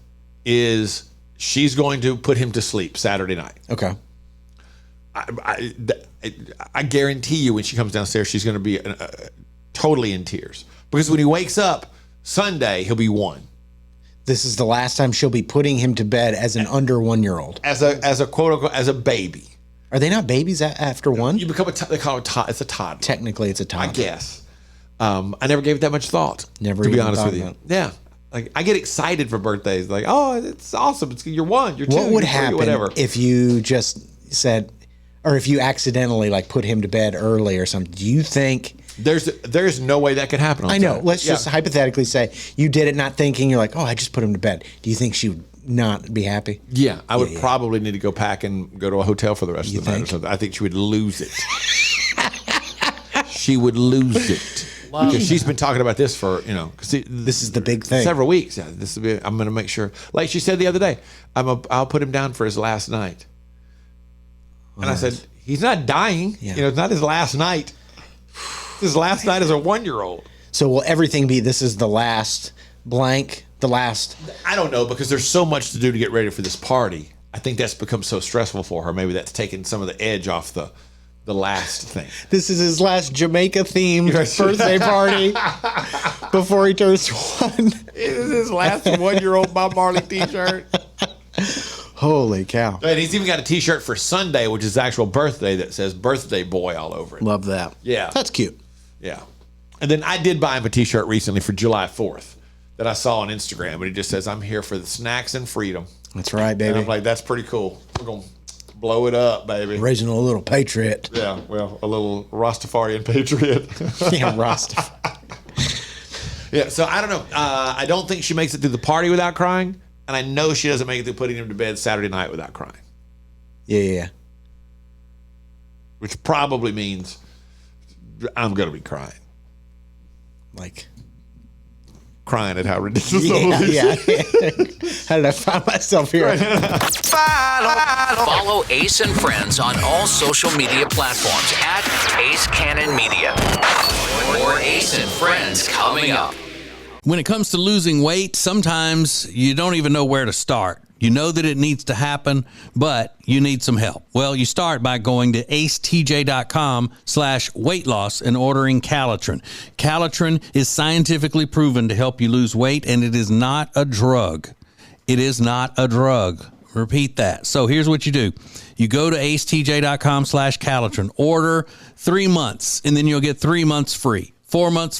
is she's going to put him to sleep Saturday night. Okay. I guarantee you when she comes downstairs, she's going to be totally in tears. Because when he wakes up Sunday, he'll be 1. This is the last time she'll be putting him to bed as an under 1-year-old. As a quote unquote, as a baby. Are they not babies after 1? You become they call it it's a toddler. Technically, it's a toddler. I guess. I never gave it that much thought. Never to be even honest thought with you. about it. Yeah. Like I get excited for birthdays. Like, oh, it's awesome. You're 1, you're 2, What would you're 3, happen whatever. if you just said, or if you accidentally like put him to bed early or something? Do you think there's no way that could happen? I know. Let's just hypothetically say you did it not thinking. You're like, oh, I just put him to bed. Do you think she would not be happy? Yeah, I would probably need to go pack and go to a hotel for the rest of the night or something. I think she would lose it. She would lose it. Because she's been talking about this for, this is the big thing. Several weeks. Yeah, I'm going to make sure. Like she said the other day, I'll put him down for his last night. And I said, he's not dying. Yeah. It's not his last night. His last night as a 1-year-old. So will everything be, this is the last blank, the last? I don't know, because there's so much to do to get ready for this party. I think that's become so stressful for her. Maybe that's taken some of the edge off the last thing. This is his last Jamaica-themed birthday party before he turns 1. It is his last 1-year-old Bob Marley t-shirt. Holy cow. And he's even got a t-shirt for Sunday, which is his actual birthday, that says birthday boy all over it. Love that. Yeah. That's cute. Yeah. And then I did buy him a t-shirt recently for July 4th that I saw on Instagram, and it just says, I'm here for the snacks and freedom. That's right, baby. And I'm like, that's pretty cool. We're going to blow it up, baby. Raising a little patriot. Yeah, well, a little Rastafarian patriot. Yeah, Rastafari. Yeah, so I don't know. I don't think she makes it through the party without crying, and I know she doesn't make it through putting him to bed Saturday night without crying. Yeah. Which probably means I'm going to be crying. Like... crying at how ridiculous yeah. How did I find myself here? Follow Ace and Friends on all social media platforms at Ace Cannon Media. More Ace and Friends coming up. When it comes to losing weight, sometimes you don't even know where to start. You know that it needs to happen, but you need some help. Well, you start by going to acetj.com/weight loss and ordering Calitrin. Calitrin is scientifically proven to help you lose weight, and it is not a drug. It is not a drug. Repeat that. So here's what you do. You go to acetj.com/Calitrin, order 3 months, and then you'll get 3 months free. 4 months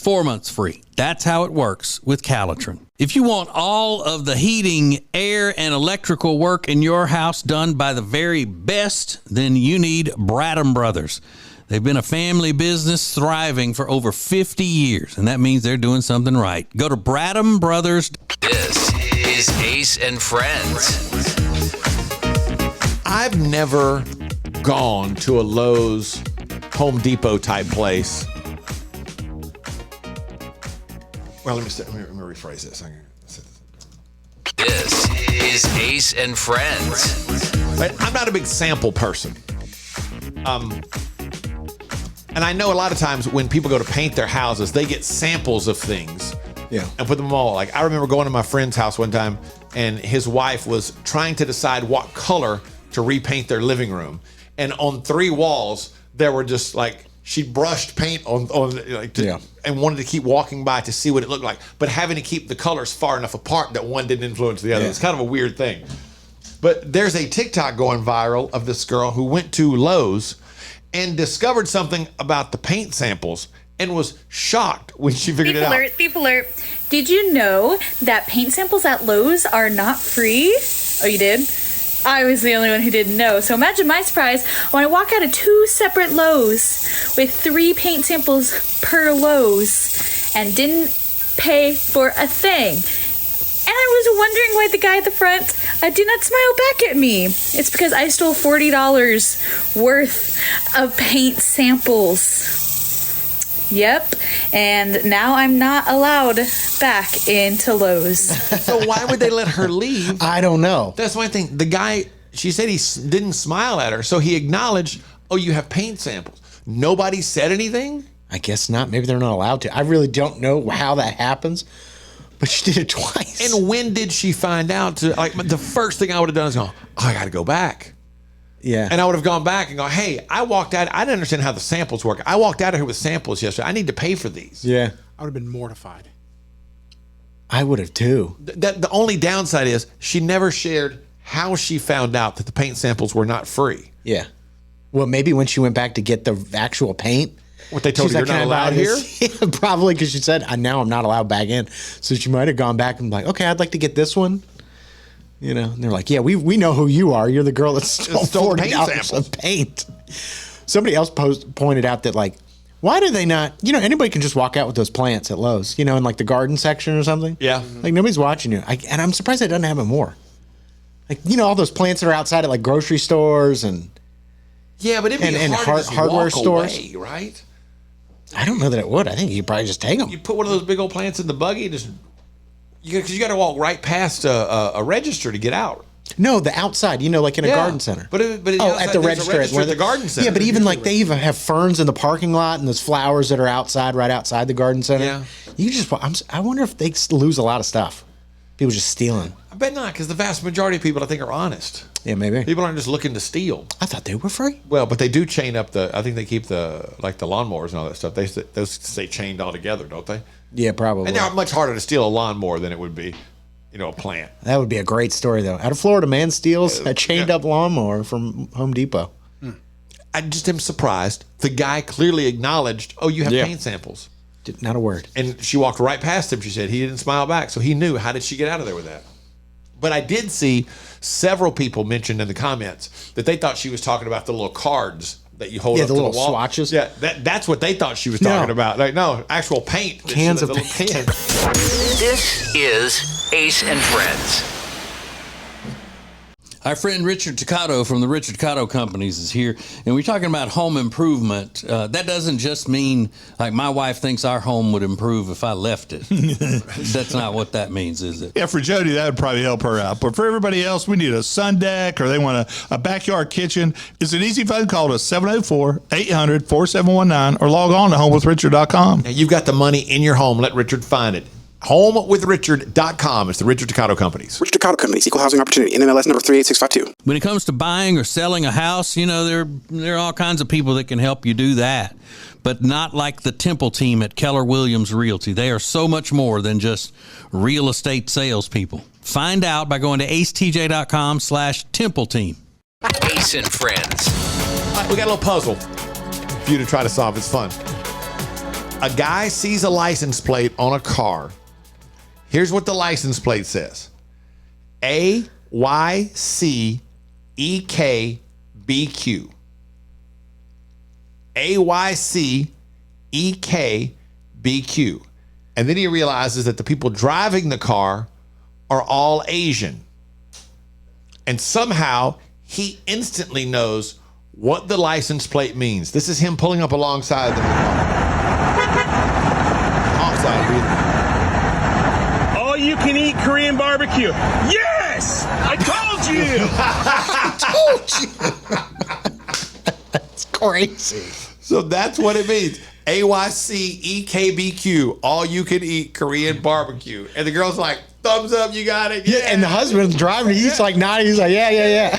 free. That's how it works with Calitrin. If you want all of the heating, air, and electrical work in your house done by the very best, then you need Bradham Brothers. They've been a family business thriving for over 50 years, and that means they're doing something right. Go to Bradham Brothers. This is Ace and Friends. I've never gone to a Lowe's, Home Depot type place. Well, let me rephrase this. This is Ace and Friends. I'm not a big sample person. And I know a lot of times when people go to paint their houses, they get samples of things. Yeah. And put them all. Like, I remember going to my friend's house one time, and his wife was trying to decide what color to repaint their living room. And on 3 walls, there were just like, she brushed paint and wanted to keep walking by to see what it looked like, but having to keep the colors far enough apart that one didn't influence the other. Yeah. It's kind of a weird thing. But there's a TikTok going viral of this girl who went to Lowe's and discovered something about the paint samples and was shocked when she figured it out. Thief alert. Did you know that paint samples at Lowe's are not free? Oh, you did? I was the only one who didn't know. So imagine my surprise when I walk out of 2 separate Lowe's with 3 paint samples per Lowe's and didn't pay for a thing. And I was wondering why the guy at the front did not smile back at me. It's because I stole $40 worth of paint samples. Yep, and now I'm not allowed back into Lowe's. So why would they let her leave? I don't know. That's my thing. The guy, she said he didn't smile at her, so he acknowledged, oh, you have paint samples. Nobody said anything? I guess not. Maybe they're not allowed to. I really don't know how that happens, but she did it twice. And when did she find out? The first thing I would have done is go, oh, I got to go back. Yeah. And I would have gone back and go, hey, I walked out. I didn't understand how the samples work. I walked out of here with samples yesterday. I need to pay for these. Yeah. I would have been mortified. I would have too. The only downside is she never shared how she found out that the paint samples were not free. Yeah. Well, maybe when she went back to get the actual paint. What they told her, you're not allowed here? Yeah, probably because she said, now I'm not allowed back in. So she might have gone back and like, okay, I'd like to get this one. You know, and they're like, yeah, we know who you are. You're the girl that stole $40 of paint. Somebody else pointed out that, like, why do they not, anybody can just walk out with those plants at Lowe's, in like the garden section or something. Yeah. Like nobody's watching you. And I'm surprised it doesn't happen more. Like, all those plants that are outside at like grocery stores and. Yeah, but it'd be hard to hardware walk stores. Away, right? I don't know that it would. I think you could probably just take them. You put one of those big old plants in the buggy and just. Because you got to walk right past a register to get out. No, the outside, like in a garden center. But at the register at the garden center. Yeah, but even like they even have ferns in the parking lot and those flowers that are outside, right outside the garden center. Yeah. You just, I wonder if they lose a lot of stuff. People just stealing. I bet not, because the vast majority of people, I think, are honest. Yeah, maybe. People aren't just looking to steal. I thought they were free. Well, but they do chain up I think they keep the lawnmowers and all that stuff. Those stay chained all together, don't they? Yeah, probably. And they're much harder to steal a lawnmower than it would be, a plant. That would be a great story, though. Out of Florida, man steals a chained up lawnmower from Home Depot. I just am surprised. The guy clearly acknowledged, oh, you have paint samples. Not a word. And she walked right past him. She said he didn't smile back. So he knew. How did she get out of there with that? But I did see several people mentioned in the comments that they thought she was talking about the little cards that you hold up the to little the wall. swatches. Yeah, that's what they thought she was talking about. Like, no, actual paint. Cans of paint. This is Ace and Friends. Our friend Richard Toccato from the Richard Toccato Companies is here, and we're talking about home improvement. That doesn't just mean, like, my wife thinks our home would improve if I left it. That's not what that means, is it? Yeah, for Jody, that would probably help her out. But for everybody else, we need a sun deck or they want a backyard kitchen. It's an easy phone call to 704-800-4719 or log on to homewithrichard.com. Now, you've got the money in your home. Let Richard find it. HomeWithRichard.com. It's the Richard Toccato Companies. Richard Toccato Companies, Equal Housing Opportunity, NMLS number 38652. When it comes to buying or selling a house, there are all kinds of people that can help you do that, but not like the Temple team at Keller Williams Realty. They are so much more than just real estate salespeople. Find out by going to acetj.com/Temple team. Ace and Friends. All right, we got a little puzzle for you to try to solve. It's fun. A guy sees a license plate on a car. Here's what the license plate says. AYCEKBQ. AYCEKBQ. And then he realizes that the people driving the car are all Asian. And somehow he instantly knows what the license plate means. This is him pulling up alongside the car. All you can eat Korean barbecue. Yes! I told you! I told you! That's crazy. So that's what it means. AYCEKBQ. All you can eat Korean barbecue. And the girl's like, thumbs up, you got it. Yeah, and the husband's driving. He's like nodding. He's like, yeah.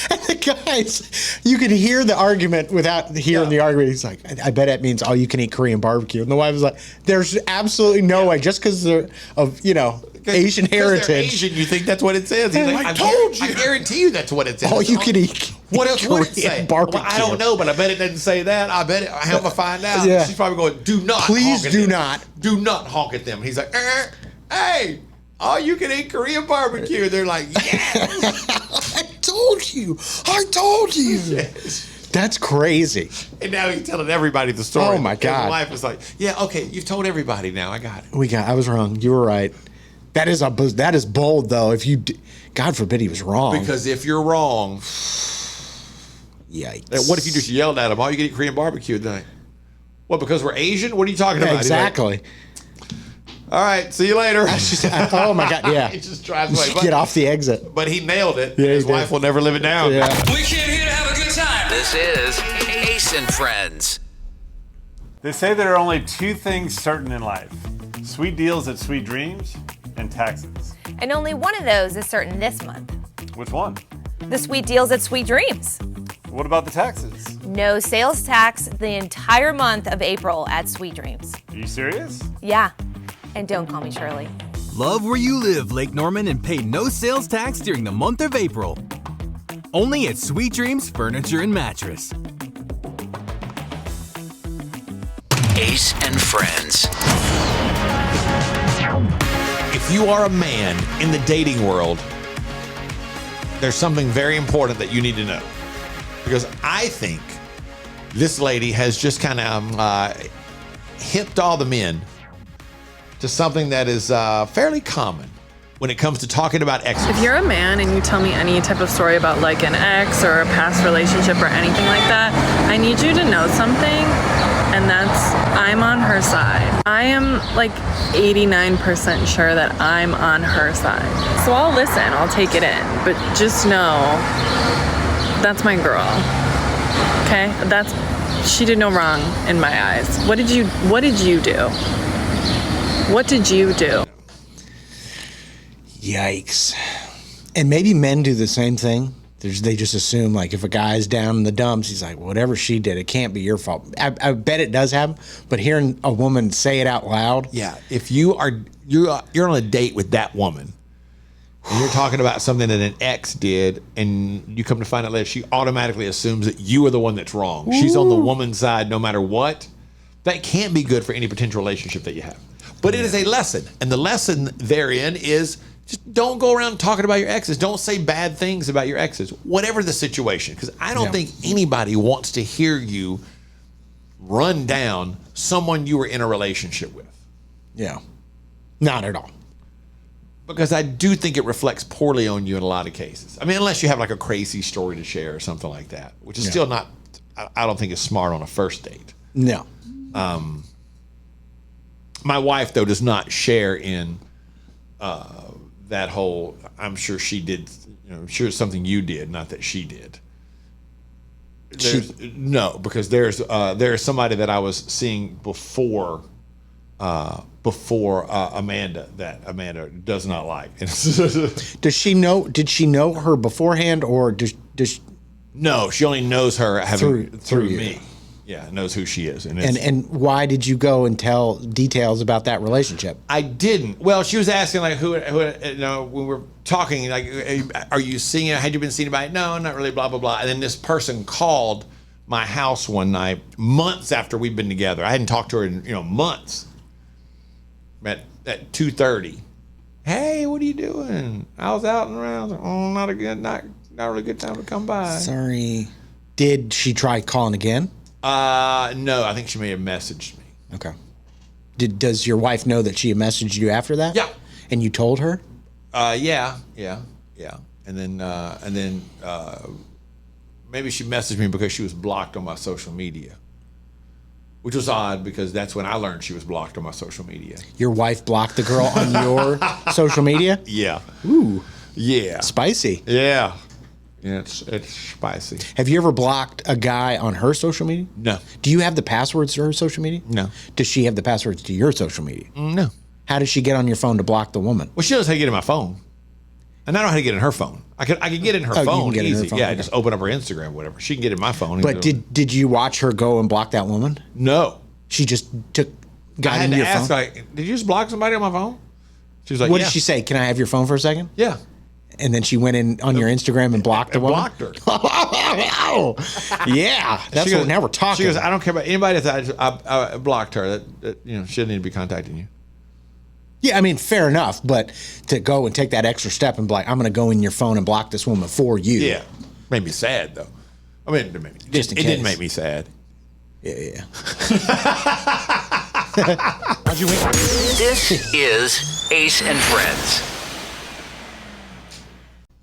And the guys, you can hear the argument without hearing the argument. He's like, I bet that means all you can eat Korean barbecue. And the wife was like, there's absolutely no way. Just because they're of, Asian heritage. They're Asian, you think that's what it says. He's like, I told you. I guarantee you that's what it says. All you can eat. What else would it say? Barbecue. Well, I don't know, but I bet it doesn't say that. I bet it. How am I find out? Yeah. She's probably going, do not Please honk at do them. not. Do not honk at them. And he's like, hey, all you can eat Korean barbecue. They're like, yes. I told you. Yes. That's crazy. And now he's telling everybody the story. Oh, my God. And the wife is like, yeah, okay, you've told everybody now. I got it. I was wrong. You were right. That is bold, though. If you, God forbid he was wrong. Because if you're wrong, yikes. What if you just yelled at him, all you can eat Korean barbecue? Then, what, because we're Asian? What are you talking about? Exactly. All right, see you later. Oh my God, yeah. He just drives away. Get off the exit. But he nailed it. Yeah, His he wife did. will never live it down. Yeah. We came here to have a good time. This is Ace and Friends. They say there are only two things certain in life: sweet deals at Sweet Dreams and taxes. And only one of those is certain this month. Which one? The sweet deals at Sweet Dreams. What about the taxes? No sales tax the entire month of April at Sweet Dreams. Are you serious? Yeah. And don't call me Shirley. Love where you live, Lake Norman, and pay no sales tax during the month of April. Only at Sweet Dreams Furniture and Mattress. Ace and Friends. If you are a man in the dating world, there's something very important that you need to know. Because I think this lady has just kind of hipped all the men to something that is fairly common when it comes to talking about exes. If you're a man and you tell me any type of story about like an ex or a past relationship or anything like that, I need you to know something, and that's I'm on her side. I am like 89% sure that I'm on her side. So I'll listen, I'll take it in, but just know that's my girl. Okay? She did no wrong in my eyes. What did you do? What did you do? Yikes. And maybe men do the same thing. They just assume, like, if a guy's down in the dumps, he's like, whatever she did, it can't be your fault. I bet it does happen, but hearing a woman say it out loud. Yeah, if you're on a date with that woman, and you're talking about something that an ex did, and you come to find out later, she automatically assumes that you are the one that's wrong. Ooh. She's on the woman's side no matter what. That can't be good for any potential relationship that you have. But it is a lesson, and the lesson therein is just don't go around talking about your exes. Don't say bad things about your exes, whatever the situation, because I don't think anybody wants to hear you run down someone you were in a relationship with. Yeah, not at all. Because I do think it reflects poorly on you in a lot of cases. I mean, unless you have like a crazy story to share or something like that, which is still not, I don't think is smart on a first date. No. My wife, though, does not share in that whole, I'm sure she did, I'm sure it's something you did, not that she did. No, because there's somebody that I was seeing before Amanda that Amanda does not like. Does she know? Did she know her beforehand, or does she? No, she only knows her through you. me. Yeah, knows who she is. And why did you go and tell details about that relationship? I didn't. Well, she was asking like who when we were talking, like, are you seeing it? Had you been seen by it? No, not really, blah, blah, blah. And then this person called my house one night, months after we'd been together. I hadn't talked to her in, months. At 2:30. Hey, what are you doing? I was out and around. Not a really good time to come by. Sorry. Did she try calling again? No, I think she may have messaged me. Okay. Does your wife know that she had messaged you after that? Yeah. And you told her? Yeah. And then maybe she messaged me because she was blocked on my social media, which was odd because that's when I learned she was blocked on my social media. Your wife blocked the girl on your social media? Yeah. Ooh. Yeah. Spicy. Yeah. Yeah, it's spicy. Have you ever blocked a guy on her social media? No. Do you have the passwords to her social media? No. Does she have the passwords to your social media? No. How does she get on your phone to block the woman? Well, she knows how to get in my phone. And I know how to get in her phone. I can get in her phone you can get easy. In her phone. Yeah, okay. just open up her Instagram, whatever. She can get in my phone. But did you watch her go and block that woman? No. She just got into your phone? I had to ask, like, did you just block somebody on my phone? She was like, what did she say? Can I have your phone for a second? Yeah. And then she went in on your Instagram and blocked the woman? Blocked her. Yeah. That's now we're talking. She goes, I don't care about anybody that I blocked her. That she doesn't need to be contacting you. Yeah, I mean, fair enough. But to go and take that extra step and be like, I'm going to go in your phone and block this woman for you. Yeah. Made me sad, though. I mean, it didn't make me sad. Yeah. This is Ace and Friends.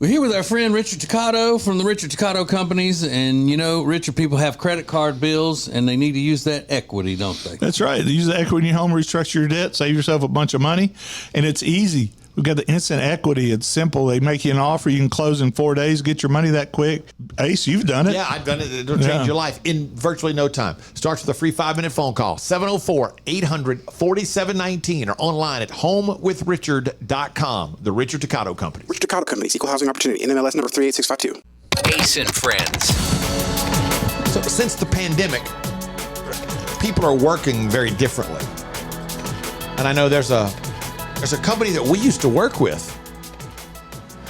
We're here with our friend Richard Toccato from the Richard Toccato Companies. And, you know, Richard, people have credit card bills and they need to use that equity, don't they? That's right. Use the equity in your home, restructure your debt, save yourself a bunch of money. And it's easy. We've got the instant equity. It's simple. They make you an offer. You can close in 4 days, get your money that quick. Ace, you've done it. Yeah, I've done it. It'll change your life in virtually no time. Starts with a free 5-minute phone call, 704-800-4719, or online at homewithrichard.com. The Richard Toccato Company. Richard Toccato Company, Equal Housing Opportunity, NMLS number 38652. Ace and Friends. So since the pandemic, people are working very differently. And I know there's a company that we used to work with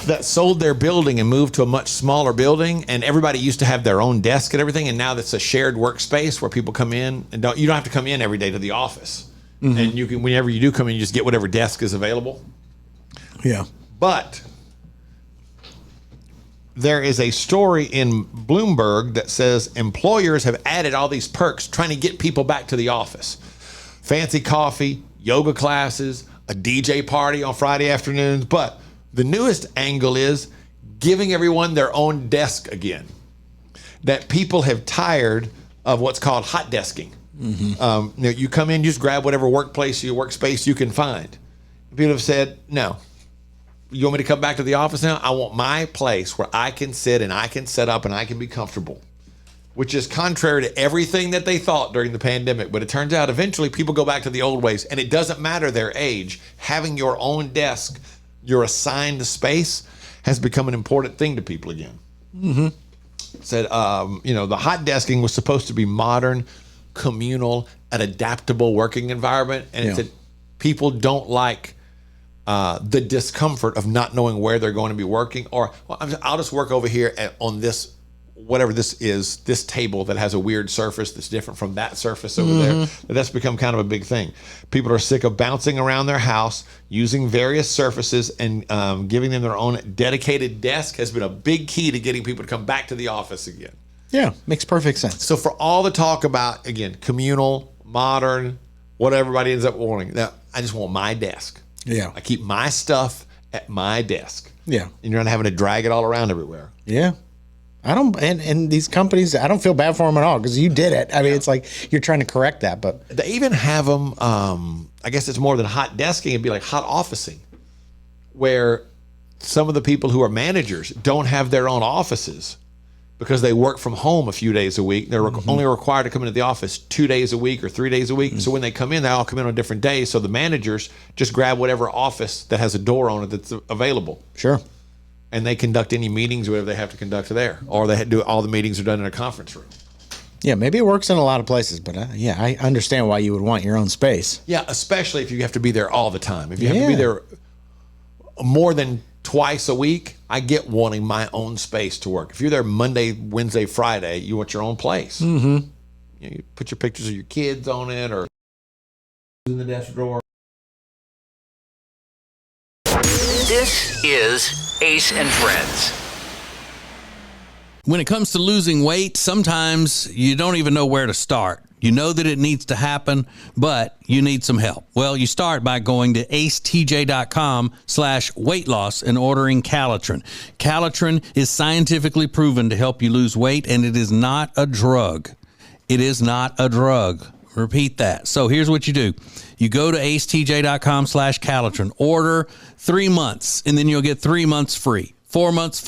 that sold their building and moved to a much smaller building, and everybody used to have their own desk and everything, and now that's a shared workspace where people come in and you don't have to come in every day to the office. Mm-hmm. And you can, whenever you do come in, you just get whatever desk is available. Yeah. But there is a story in Bloomberg that says employers have added all these perks trying to get people back to the office. Fancy coffee, yoga classes, a DJ party on Friday afternoons. But the newest angle is giving everyone their own desk again. That people have tired of what's called hot desking. Mm-hmm. You come in, you just grab whatever workspace you can find. People have said, no. You want me to come back to the office now? I want my place where I can sit and I can set up and I can be comfortable. Which is contrary to everything that they thought during the pandemic. But it turns out eventually people go back to the old ways, and it doesn't matter their age. Having your own desk, your assigned space, has become an important thing to people again. Mm-hmm. Said, the hot desking was supposed to be modern, communal, an adaptable working environment. And it said people don't like the discomfort of not knowing where they're going to be working. Or, I'll just work over here on this, whatever this is, this table that has a weird surface that's different from that surface over there. That's become kind of a big thing. People are sick of bouncing around their house, using various surfaces, and giving them their own dedicated desk has been a big key to getting people to come back to the office again. Yeah, makes perfect sense. So for all the talk about, again, communal, modern, what everybody ends up wanting, now, I just want my desk. Yeah. I keep my stuff at my desk. Yeah. And you're not having to drag it all around everywhere. Yeah. I don't, and these companies, I don't feel bad for them at all because you did it. I mean, it's like you're trying to correct that, but they even have them. I guess it's more than hot desking; it'd be like hot officing, where some of the people who are managers don't have their own offices because they work from home a few days a week. They're only required to come into the office 2 days a week or 3 days a week. So when they come in, they all come in on different days. So the managers just grab whatever office that has a door on it that's available. Sure. And they conduct any meetings, whatever they have to conduct there, or they do all the meetings are done in a conference room. Yeah, maybe it works in a lot of places, but I understand why you would want your own space. Yeah, especially if you have to be there all the time. If you have to be there more than twice a week, I get wanting my own space to work. If you're there Monday, Wednesday, Friday, you want your own place. Mm-hmm. You put your pictures of your kids on it, or in the desk drawer. This is Ace and Friends. When it comes to losing weight, sometimes you don't even know where to start. You know that it needs to happen, but you need some help. Well, you start by going to acetj.com/weight loss and ordering Calitrin. Calitrin is scientifically proven to help you lose weight, and it is not a drug. It is not a drug. Repeat that. So here's what you do. You go to acetj.com/Calitrin, order 3 months, and then you'll get 3 months free. 4 months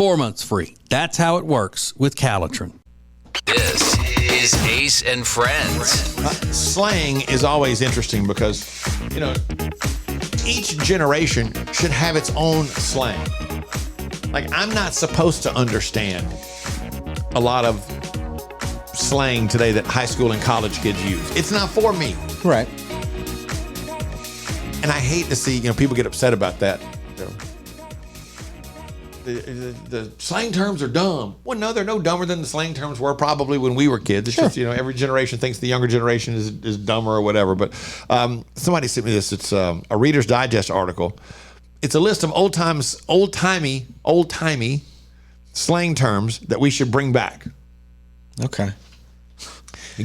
free. That's how it works with Calitrin. This is Ace and Friends. Slang is always interesting because, each generation should have its own slang. Like, I'm not supposed to understand a lot of slang today that high school and college kids use. It's not for me. Right. And I hate to see, people get upset about that. The slang terms are dumb. Well, no, they're no dumber than the slang terms were probably when we were kids. It's just, every generation thinks the younger generation is dumber or whatever. But somebody sent me this. It's a Reader's Digest article. It's a list of old-timey slang terms that we should bring back. Okay.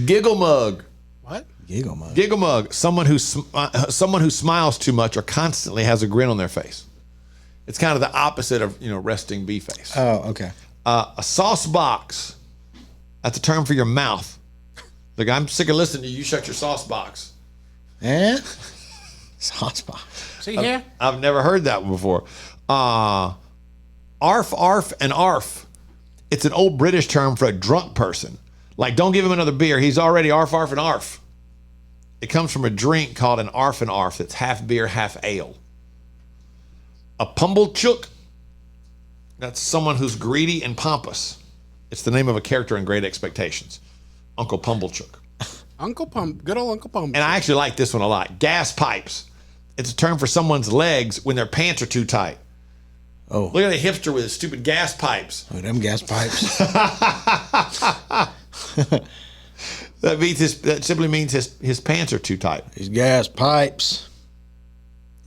Giggle mug. What? Giggle mug. Giggle mug. Someone who smiles too much or constantly has a grin on their face. It's kind of the opposite of, resting bee face. Oh, okay. A sauce box. That's a term for your mouth. Like, I'm sick of listening to you. You shut your sauce box. Eh? Sauce box. See here? I've never heard that one before. Arf, arf, and arf. It's an old British term for a drunk person. Like, don't give him another beer. He's already arf, arf, and arf. It comes from a drink called an arf and arf. That's half beer, half ale. A pumblechook. That's someone who's greedy and pompous. It's the name of a character in Great Expectations. Uncle Pumblechook. Good old Uncle Pump. And I actually like this one a lot. Gas pipes. It's a term for someone's legs when their pants are too tight. Oh. Look at a hipster with his stupid gas pipes. Oh, them gas pipes. That simply means his pants are too tight. His gas pipes.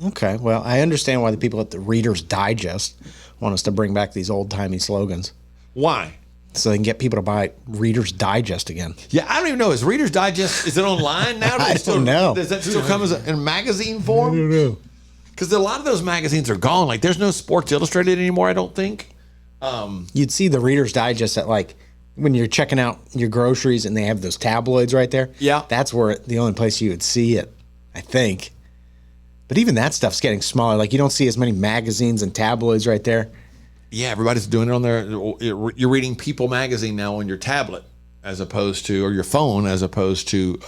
Okay, well, I understand why the people at the Reader's Digest want us to bring back these old-timey slogans. Why? So they can get people to buy Reader's Digest again. Yeah, I don't even know. Is Reader's Digest, is it online now? I don't know. Does that still come in magazine form? I don't know. Because a lot of those magazines are gone. Like, there's no Sports Illustrated anymore, I don't think. You'd see the Reader's Digest at, like, when you're checking out your groceries and they have those tabloids right there. Yeah. That's where the only place you would see it, I think. But even that stuff's getting smaller. Like, you don't see as many magazines and tabloids right there. Yeah, everybody's doing it on their. You're reading People magazine now on your tablet, as opposed to, or your phone, as opposed to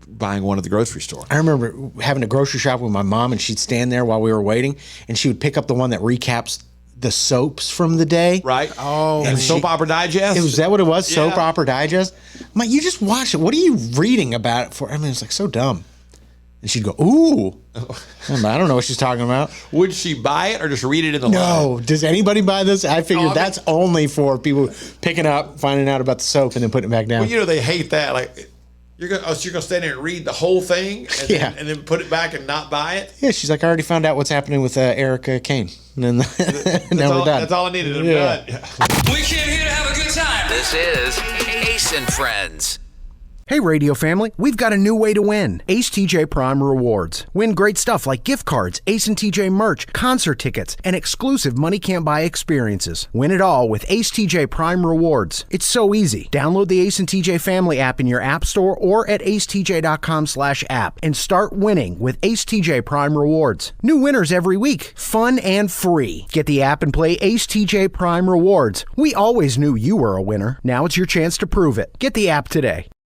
buying one at the grocery store. I remember having a grocery shop with my mom, and she'd stand there while we were waiting, and she would pick up the one that recaps the soaps from the day. Right. Oh, and Soap Opera Digest. Was that what it was? Yeah. Soap Opera Digest. I'm like, you just watch it. What are you reading about it for? I mean, it's like so dumb. And she'd go, ooh. I don't know what she's talking about. Would she buy it or just read it in the No. Does anybody buy this? I figured that's only for people picking up, finding out about the soap, and then putting it back down. Well, they hate that. Like, you're gonna stand there and read the whole thing, and then put it back and not buy it. Yeah, she's like, I already found out what's happening with Erica Kane, and then now we're done. That's all I needed. I'm Yeah. done. We came here to have a good time. This is Ace and Friends. Hey, radio family, we've got a new way to win. Ace TJ Prime Rewards. Win great stuff like gift cards, Ace and TJ merch, concert tickets, and exclusive money can't buy experiences. Win it all with Ace TJ Prime Rewards. It's so easy. Download the Ace and TJ Family app in your app store or at acetj.com/app and start winning with Ace TJ Prime Rewards. New winners every week. Fun and free. Get the app and play Ace TJ Prime Rewards. We always knew you were a winner. Now it's your chance to prove it. Get the app today.